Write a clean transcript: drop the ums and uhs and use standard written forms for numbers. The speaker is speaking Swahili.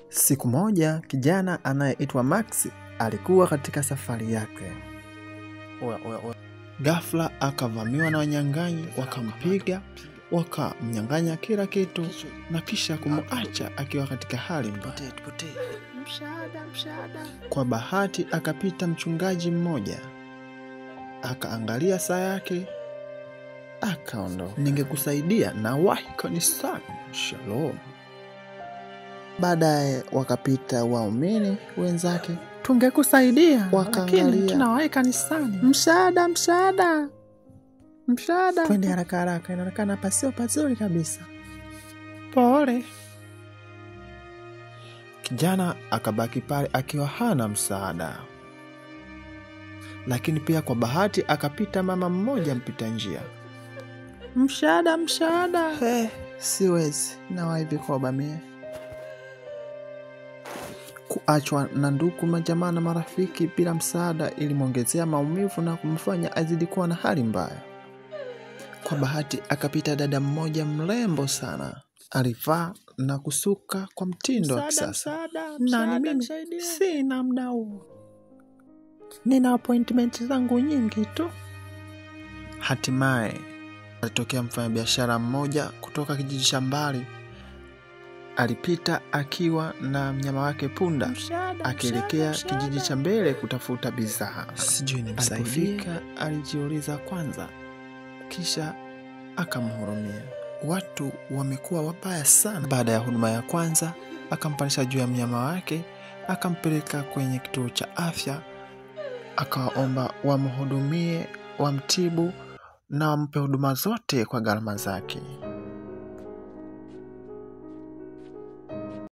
Siku moja, kijana anayeitwa Max alikuwa katika safari yake. Ghafla akavamiwa na wanyang'anyi, wakampiga, wakamnyang'anya kila kitu na kisha kumuacha akiwa katika hali mbaya. Kwa bahati akapita mchungaji mmoja. Akaangalia saa yake, akaondoka. Ningekusaidia na wahi kanisani. Shalom. Baadaye wakapita waumini wenzake. Tungekusaidia, lakini tunawahi kanisani. Msaada. Twende haraka, inaonekana hapa sio pazuri kabisa. Pole. Kijana akabaki pale akiwa hana msaada. Lakini pia kwa bahati akapita mama mmoja mpita njia. Msaada. Siwezi, nawahi vikoba mie. Kuachwa na ndugu, majamaa na marafiki bila msaada ilimwongezea maumivu na kumfanya azidi kuwa na hali mbaya. Kwa bahati akapita dada mmoja mrembo sana. Alivaa na kusuka kwa mtindo wa kisasa. Na mimi sina muda huo. Nina appointment zangu nyingi tu. Hatimaye alitokea mfanyabiashara mmoja kutoka kijiji cha mbali. Alipita akiwa na mnyama wake punda, akielekea kijiji cha mbele kutafuta bidhaa. Sijui nimsaidie. Alipofika alijiuliza kwanza, kisha akamhurumia. Watu wamekuwa wabaya sana. Baada ya huduma ya kwanza, akampandisha juu ya mnyama wake, akampeleka kwenye kituo cha afya, akawaomba wamhudumie, wamtibu na wampe huduma zote kwa gharama zake.